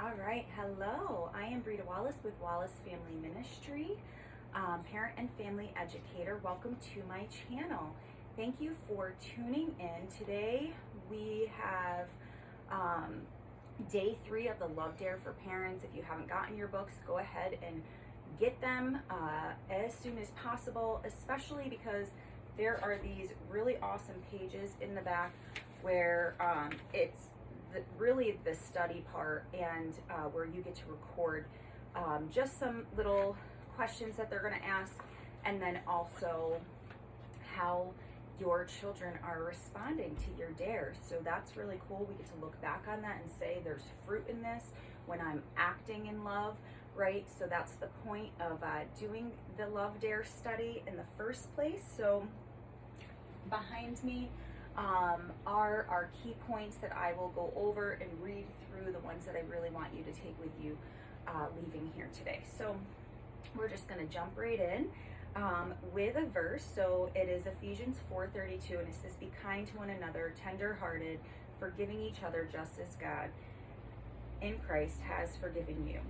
All right, hello. I am Brita Wallace with Wallace Family Ministry, parent and family educator. Welcome to my channel. Thank you for tuning in. Today we have day 3 of the Love Dare for Parents. If you haven't gotten your books, go ahead and get them as soon as possible, especially because there are these really awesome pages in the back where it's really the study part, and where you get to record just some little questions that they're going to ask, and then also how your children are responding to your dares. So that's really cool. We get to look back on that and say there's fruit in this when I'm acting in love, right? So that's the point of doing the Love Dare study in the first place. So behind me are our key points that I will go over and read through, the ones that I really want you to take with you leaving here today. So we're just going to jump right in with a verse. So it is Ephesians 4:32, and it says, "Be kind to one another, tender-hearted, forgiving each other just as God in Christ has forgiven you."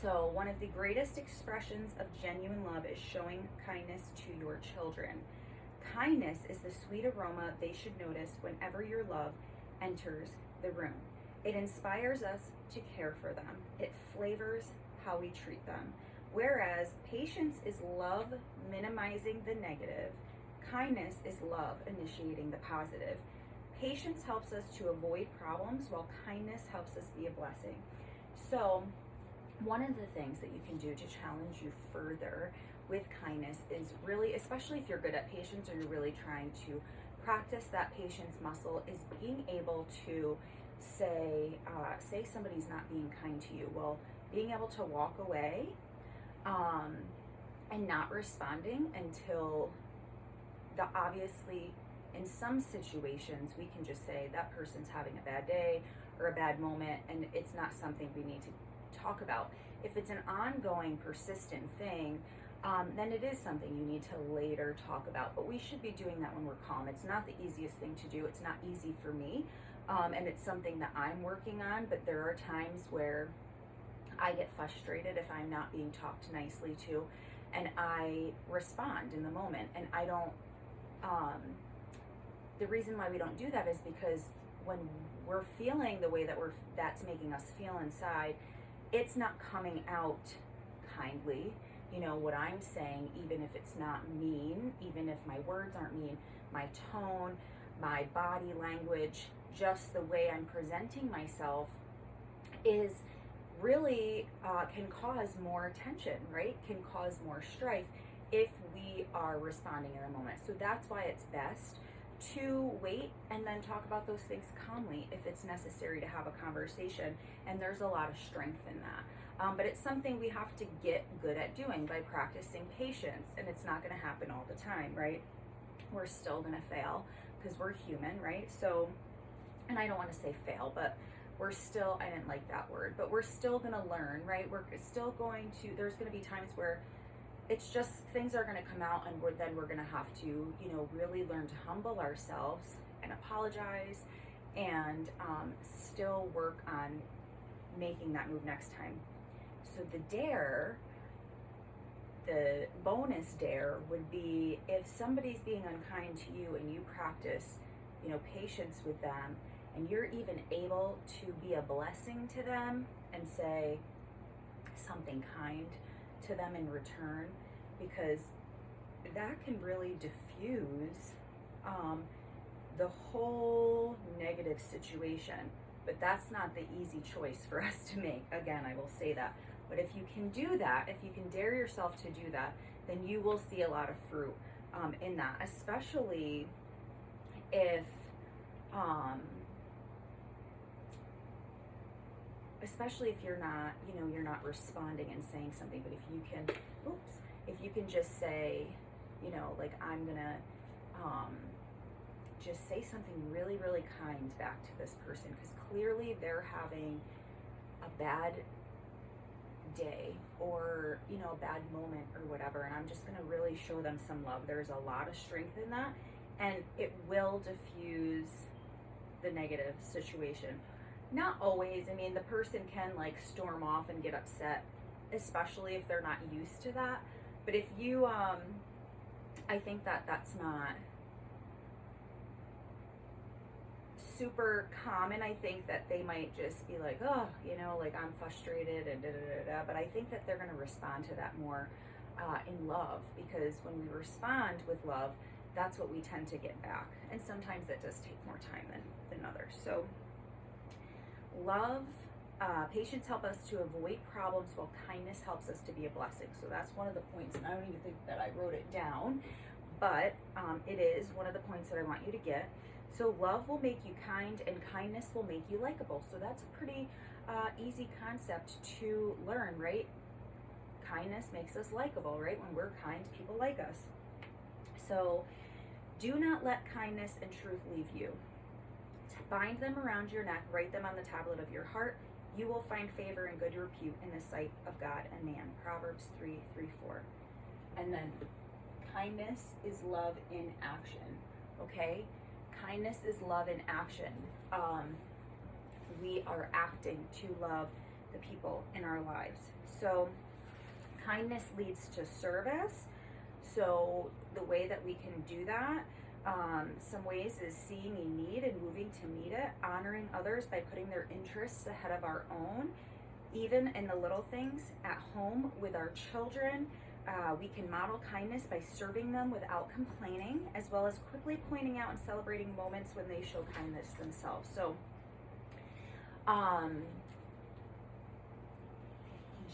So one of the greatest expressions of genuine love is showing kindness to your children. Kindness is the sweet aroma they should notice whenever your love enters the room. It inspires us to care for them. It flavors how we treat them. Whereas patience is love minimizing the negative, kindness is love initiating the positive. Patience helps us to avoid problems, while kindness helps us be a blessing. So one of the things that you can do to challenge you further with kindness is really, especially if you're good at patience or you're really trying to practice that patience muscle, is being able to say somebody's not being kind to you. Well, being able to walk away and not responding until obviously in some situations we can just say that person's having a bad day or a bad moment, and it's not something we need to talk about. If it's an ongoing, persistent thing, then it is something you need to later talk about. But we should be doing that when we're calm. It's not the easiest thing to do. It's not easy for me, and it's something that I'm working on. But there are times where I get frustrated if I'm not being talked nicely to, and I respond in the moment. And I don't. The reason why we don't do that is because when we're feeling the way that that's making us feel inside, it's not coming out kindly. You know what I'm saying, even if it's not mean, even if my words aren't mean, my tone, my body language, just the way I'm presenting myself is really can cause more tension, right? Can cause more strife if we are responding in the moment. So that's why it's best to wait and then talk about those things calmly if it's necessary to have a conversation. And there's a lot of strength in that. But it's something we have to get good at doing by practicing patience. And it's not going to happen all the time, right? We're still going to fail because we're human, right? So, and I don't want to say fail, but we're still, I didn't like that word, but we're still going to learn, right? We're still going to, there's going to be times where it's just things are going to come out, and we're going to have to, really learn to humble ourselves and apologize, and still work on making that move next time. So the bonus dare would be if somebody's being unkind to you and you practice, patience with them, and you're even able to be a blessing to them and say something kind to them in return, because that can really diffuse the whole negative situation. But that's not the easy choice for us to make. Again, I will say that. But if you can do that, if you can dare yourself to do that, then you will see a lot of fruit in that, especially if you're not, you're not responding and saying something. But if you can just say, like, I'm gonna just say something really, really kind back to this person, because clearly they're having a bad day or, a bad moment or whatever, and I'm just gonna really show them some love. There's a lot of strength in that, and it will diffuse the negative situation. Not always. I mean, the person can like storm off and get upset, especially if they're not used to that. But if you, I think that that's not super common. I think that they might just be like, oh, you know, like I'm frustrated and da da da da. But I think that they're going to respond to that more in love, because when we respond with love, that's what we tend to get back. And sometimes it does take more time than others. So love, patience help us to avoid problems, while kindness helps us to be a blessing. So that's one of the points, and I don't even think that I wrote it down, but it is one of the points that I want you to get. So love will make you kind, and kindness will make you likable. So that's a pretty easy concept to learn, right? Kindness makes us likable, right? When we're kind, people like us. So do not let kindness and truth leave you. Bind them around your neck, write them on the tablet of your heart. You will find favor and good repute in the sight of God and man. Proverbs 3:3-4. And then kindness is love in action. Okay? Kindness is love in action. We are acting to love the people in our lives. So kindness leads to service. So the way that we can do that, some ways is seeing a need and moving to meet it, honoring others by putting their interests ahead of our own, even in the little things at home with our children. We can model kindness by serving them without complaining, as well as quickly pointing out and celebrating moments when they show kindness themselves. So,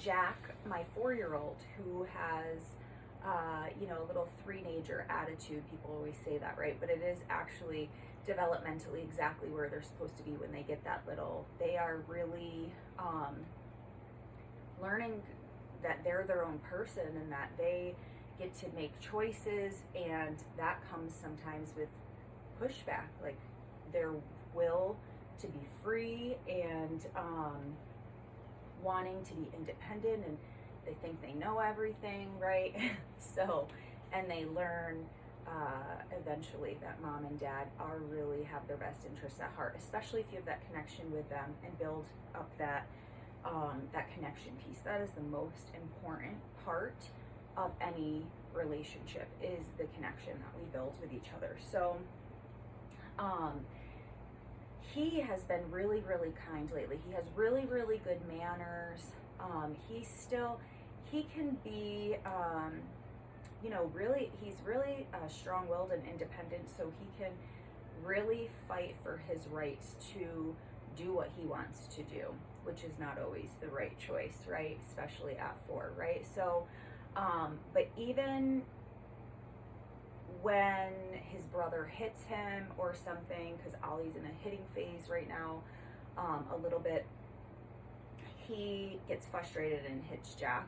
Jack, my 4-year-old, who has a little three-nager attitude. People always say that, right? But it is actually developmentally exactly where they're supposed to be when they get that little. They are really learning that they're their own person and that they get to make choices, and that comes sometimes with pushback, like their will to be free and wanting to be independent, and they think they know everything, right? So, and they learn eventually that mom and dad are really have their best interests at heart, especially if you have that connection with them and build up that that connection piece. That is the most important part of any relationship, is the connection that we build with each other. So, he has been really, really kind lately. He has really, really good manners. He can be, he's really strong-willed and independent, so he can really fight for his rights to do what he wants to do, which is not always the right choice, right? Especially at 4, right? So, but even when his brother hits him or something, because Ollie's in a hitting phase right now, a little bit, he gets frustrated and hits Jack,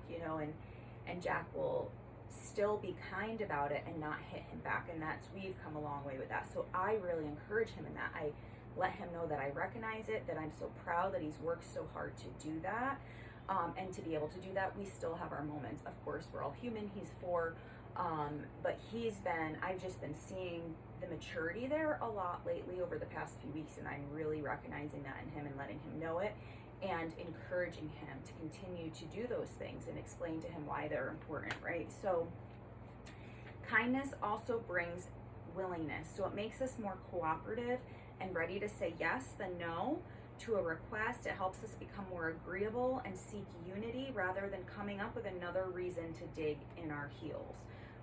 and Jack will still be kind about it and not hit him back. And we've come a long way with that. So I really encourage him in that. I let him know that I recognize it, that I'm so proud that he's worked so hard to do that. And to be able to do that, we still have our moments. Of course, we're all human. He's 4. But I've just been seeing the maturity there a lot lately over the past few weeks, and I'm really recognizing that in him and letting him know it and encouraging him to continue to do those things and explain to him why they're important, right? So kindness also brings willingness. So it makes us more cooperative and ready to say yes than no to a request. It helps us become more agreeable and seek unity rather than coming up with another reason to dig in our heels.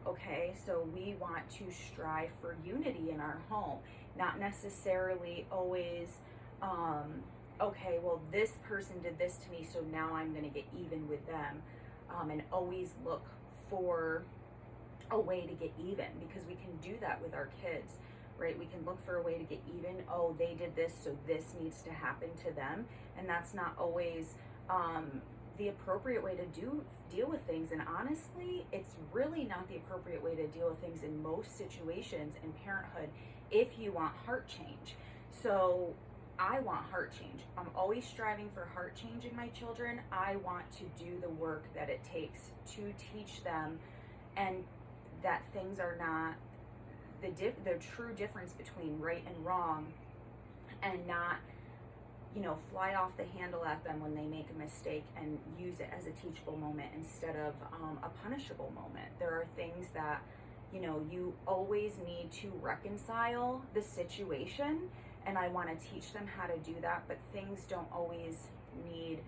Okay, so we want to strive for unity in our home, not necessarily always, okay, well, this person did this to me, so now I'm going to get even with them, and always look for a way to get even, because we can do that with our kids, right? We can look for a way to get even. Oh, they did this, so this needs to happen to them, and that's not always the appropriate way to deal with things. And honestly, it's really not the appropriate way to deal with things in most situations in parenthood if you want heart change. So I want heart change. I'm always striving for heart change in my children. I want to do the work that it takes to teach them, and that things are not the true difference between right and wrong, and not fly off the handle at them when they make a mistake and use it as a teachable moment instead of a punishable moment. There are things that, you always need to reconcile the situation, and I want to teach them how to do that, but things don't always need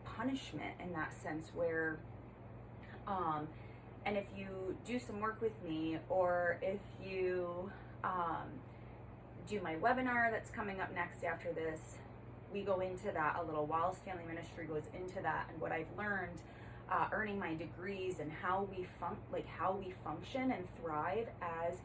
punishment in that sense where, and if you do some work with me, or if you do my webinar that's coming up next after this, we go into that a little. Wallace Family Ministry goes into that, and what I've learned earning my degrees, and how we function and thrive as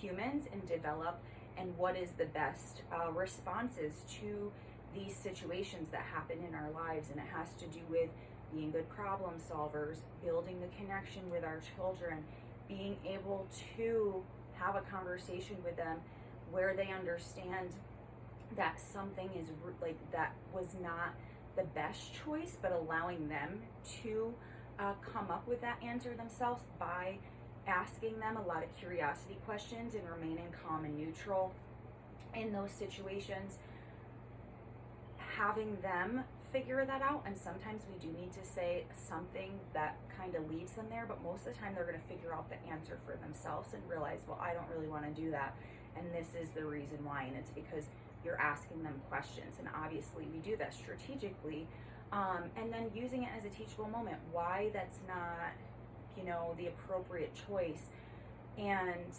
humans and develop, and what is the best responses to these situations that happen in our lives. And it has to do with being good problem solvers, building the connection with our children, being able to have a conversation with them where they understand that something is that was not the best choice, but allowing them to come up with that answer themselves by asking them a lot of curiosity questions and remaining calm and neutral in those situations, having them figure that out. And sometimes we do need to say something that kind of leads them there, but most of the time they're going to figure out the answer for themselves and realize, well, I don't really want to do that, and this is the reason why. And it's because you're asking them questions, and obviously we do that strategically, and then using it as a teachable moment, why that's not the appropriate choice, and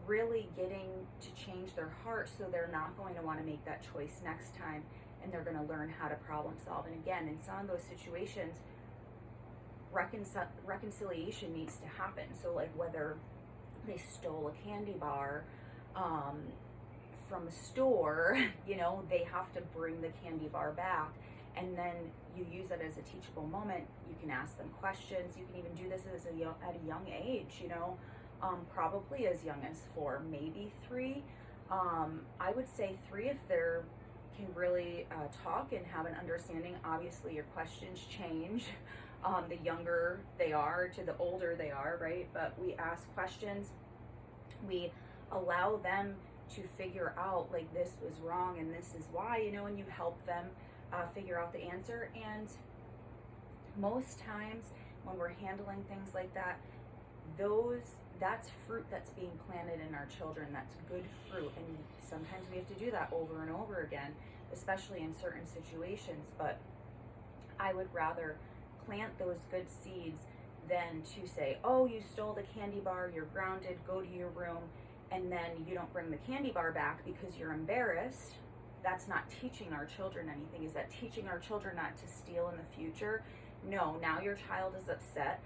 really getting to change their heart so they're not going to want to make that choice next time, and they're going to learn how to problem solve. And again, in some of those situations, reconciliation needs to happen. So like whether they stole a candy bar from a store, they have to bring the candy bar back, and then you use it as a teachable moment. You can ask them questions. You can even do this at a young age, probably as young as 4, maybe 3. I would say 3 if they're can really talk and have an understanding. Obviously your questions change the younger they are to the older they are, right? But we ask questions, we allow them to figure out like this was wrong and this is why, and you help them figure out the answer. And most times when we're handling things like that, that's fruit that's being planted in our children. That's good fruit, and sometimes we have to do that over and over again, especially in certain situations. But I would rather plant those good seeds than to say, oh, you stole the candy bar, you're grounded, go to your room, and then you don't bring the candy bar back because you're embarrassed. That's not teaching our children anything. Is that teaching our children not to steal in the future? No, now your child is upset.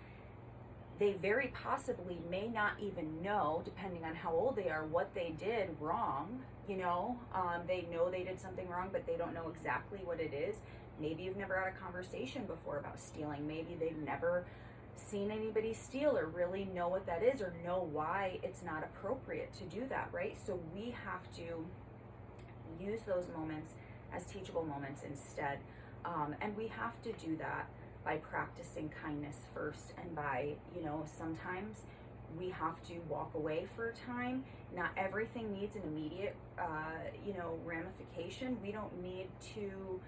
They very possibly may not even know, depending on how old they are, what they did wrong. They know they did something wrong, but they don't know exactly what it is. Maybe you've never had a conversation before about stealing. Maybe they've never seen anybody steal or really know what that is or know why it's not appropriate to do that, right? So we have to use those moments as teachable moments instead. And we have to do that by practicing kindness first, and by, sometimes we have to walk away for a time. Not everything needs an immediate, ramification. We don't need to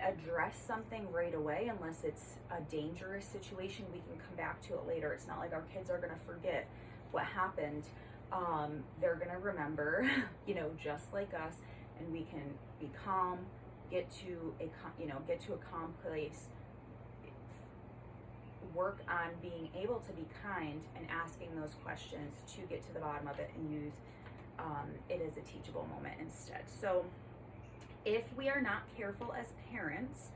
address something right away unless it's a dangerous situation. We can come back to it later. It's not like our kids are going to forget what happened. They're going to remember, just like us, and we can be calm, get to a calm place, work on being able to be kind and asking those questions to get to the bottom of it, and use it as a teachable moment instead. So if we are not careful as parents,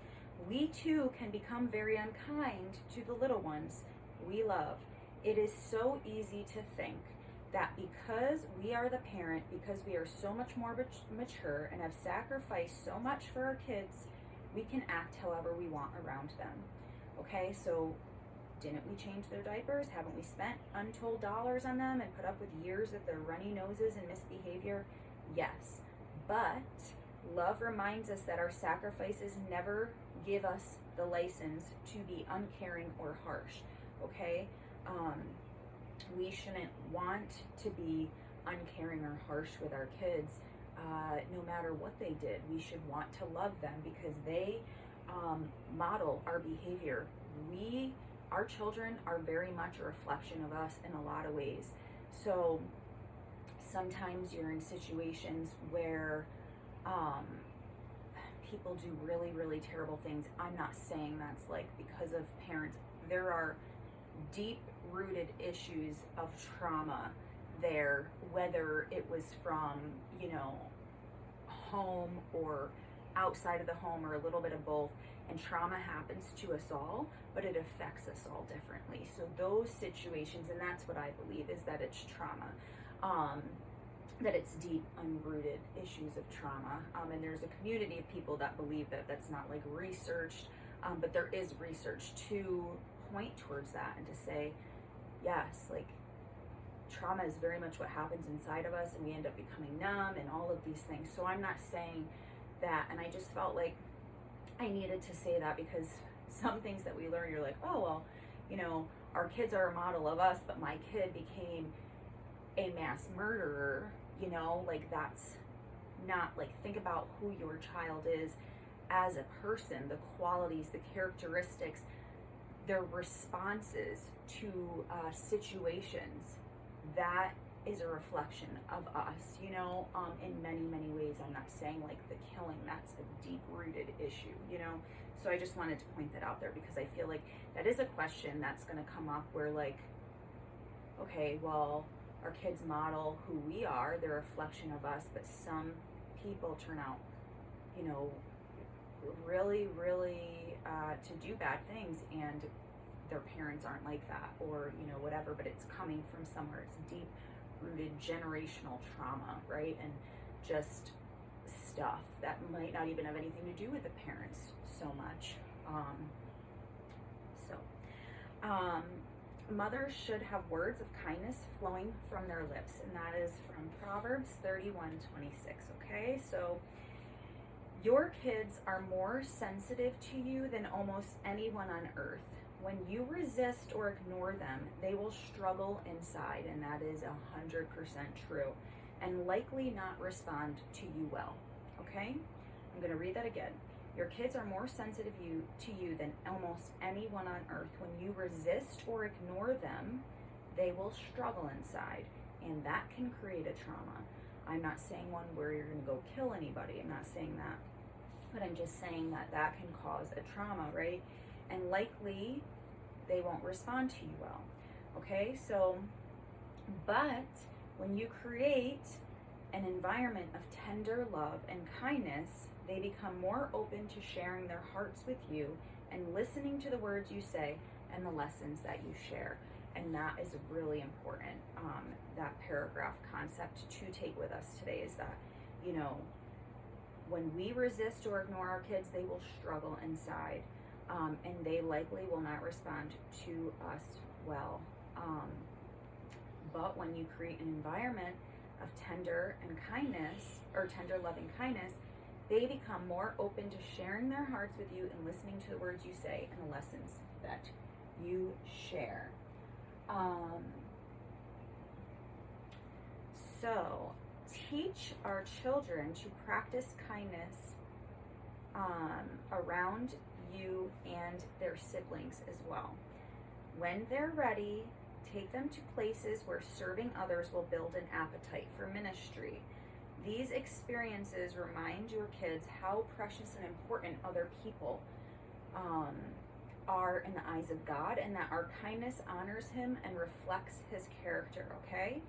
we too can become very unkind to the little ones we love. It is so easy to think that because we are the parent, because we are so much more mature and have sacrificed so much for our kids, we can act however we want around them. Okay, so didn't we change their diapers? Haven't we spent untold dollars on them and put up with years of their runny noses and misbehavior? Yes, but love reminds us that our sacrifices never give us the license to be uncaring or harsh, okay? We shouldn't want to be uncaring or harsh with our kids. no matter what they did, we should want to love them because they model our behavior. Our children are very much a reflection of us in a lot of ways. So sometimes you're in situations where people do really, really terrible things. I'm not saying that's like because of parents. There are deep rooted issues of trauma there, whether it was from, home or outside of the home or a little bit of both. And trauma happens to us all, but it affects us all differently. So those situations, and that's what I believe, is that it's trauma. That it's deep, unrooted issues of trauma. And there's a community of people that believe that that's not like researched, but there is research to point towards that and to say, yes, like trauma is very much what happens inside of us and we end up becoming numb and all of these things. So I'm not saying that, and I just felt like I needed to say that because some things that we learn, you're like, oh, well, our kids are a model of us, but my kid became a mass murderer, like that's not, like, think about who your child is as a person, the qualities, the characteristics, their responses to situations. That is a reflection of us, in many, many ways. I'm not saying like the killing, that's a deep rooted issue, So I just wanted to point that out there because I feel like that is a question that's going to come up where like, okay, well, our kids model who we are, they're a reflection of us, but some people turn out, really, really to do bad things and their parents aren't like that or, whatever, but it's coming from somewhere. It's deep rooted generational trauma, right? And just stuff that might not even have anything to do with the parents so much. Mothers should have words of kindness flowing from their lips, and that is from Proverbs 31:26. Okay, so your kids are more sensitive to you than almost anyone on earth. When you resist or ignore them, they will struggle inside, and that is 100% true, and likely not respond to you well. Okay? I'm going to read that again. Your kids are more sensitive to you than almost anyone on earth. When you resist or ignore them, they will struggle inside, and that can create a trauma. I'm not saying one where you're going to go kill anybody. I'm not saying that. But I'm just saying that that can cause a trauma, right? And likely they won't respond to you well. Okay, so, but when you create an environment of tender love and kindness, they become more open to sharing their hearts with you and listening to the words you say and the lessons that you share. And that is really important. That paragraph concept to take with us today is that, when we resist or ignore our kids, they will struggle inside. And they likely will not respond to us well. But when you create an environment of tender and kindness, or tender loving kindness, they become more open to sharing their hearts with you and listening to the words you say and the lessons that you share. So, teach our children to practice kindness around you and their siblings as well. When they're ready, take them to places where serving others will build an appetite for ministry. These experiences remind your kids how precious and important other people are in the eyes of God, and that our kindness honors Him and reflects His character, okay?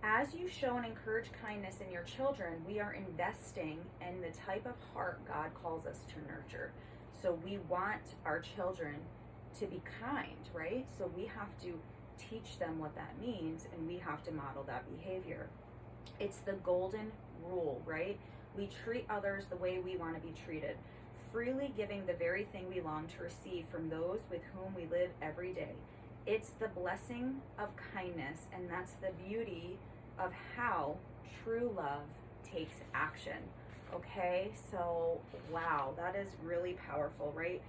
As you show and encourage kindness in your children, we are investing in the type of heart God calls us to nurture. So we want our children to be kind, right? So we have to teach them what that means, and we have to model that behavior. It's the golden rule, right? We treat others the way we want to be treated, freely giving the very thing we long to receive from those with whom we live every day. It's the blessing of kindness, and that's the beauty of how true love takes action. Okay, so wow, that is really powerful, right?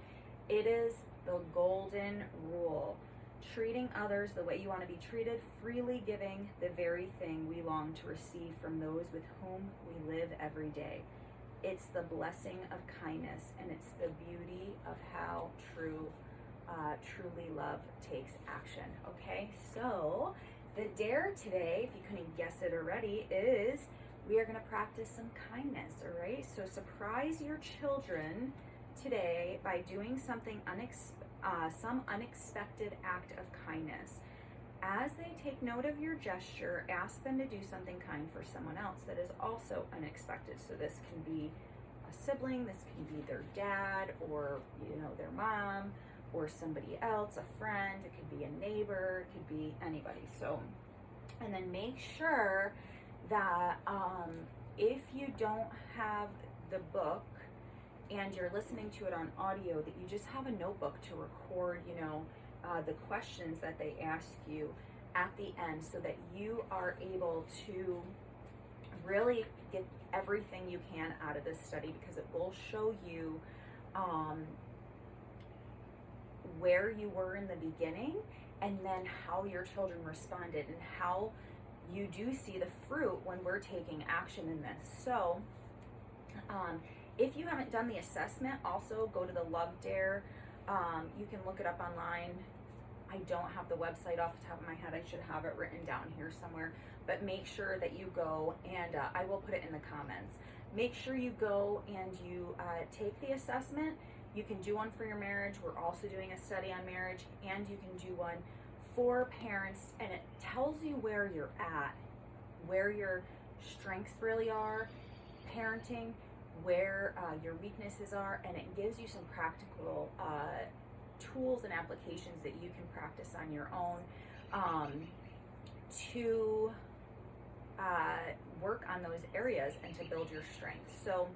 It is the golden rule. treating others the way you want to be treated, freely giving the very thing we long to receive from those with whom we live every day. It's the blessing of kindness, and it's the beauty of how truly love takes action. Okay, so the dare today, if you couldn't guess it already, is we are going to practice some kindness. All right, so surprise your children today by doing something some unexpected act of kindness. As they take note of your gesture, ask them to do something kind for someone else that is also unexpected. So this can be a sibling, this can be their dad, or their mom, or somebody else, a friend. It could be a neighbor, it could be anybody. So, and then make sure that if you don't have the book and you're listening to it on audio, that you just have a notebook to record, the questions that they ask you at the end, so that you are able to really get everything you can out of this study, because it will show you where you were in the beginning, and then how your children responded, and how you do see the fruit when we're taking action in this. So if you haven't done the assessment, also go to the Love Dare. You can look it up online. I don't have the website off the top of my head. I should have it written down here somewhere, but make sure that you go, and I will put it in the comments. Make sure you go and you take the assessment. You can do one for your marriage. We're also doing a study on marriage, and you can do one for parents, and it tells you where you're at, where your strengths really are, parenting, where your weaknesses are, and it gives you some practical tools and applications that you can practice on your own to work on those areas and to build your strengths. So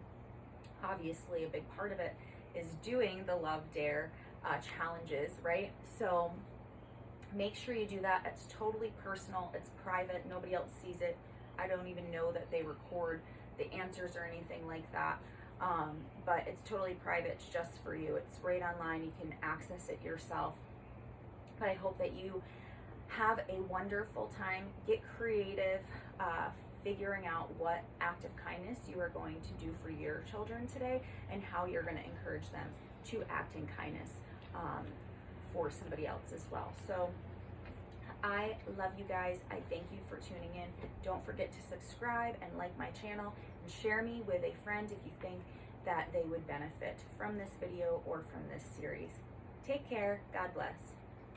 obviously a big part of it is doing the Love Dare challenges, right? So make sure you do that. It's totally personal, it's private, nobody else sees it. I don't even know that they record the answers or anything like that. But it's totally private, it's just for you. It's right online, you can access it yourself. But I hope that you have a wonderful time. Get creative, figuring out what act of kindness you are going to do for your children today, and how you're going to encourage them to act in kindness for somebody else as well. So I love you guys. I thank you for tuning in. Don't forget to subscribe and like my channel, and share me with a friend if you think that they would benefit from this video or from this series. Take care. God bless.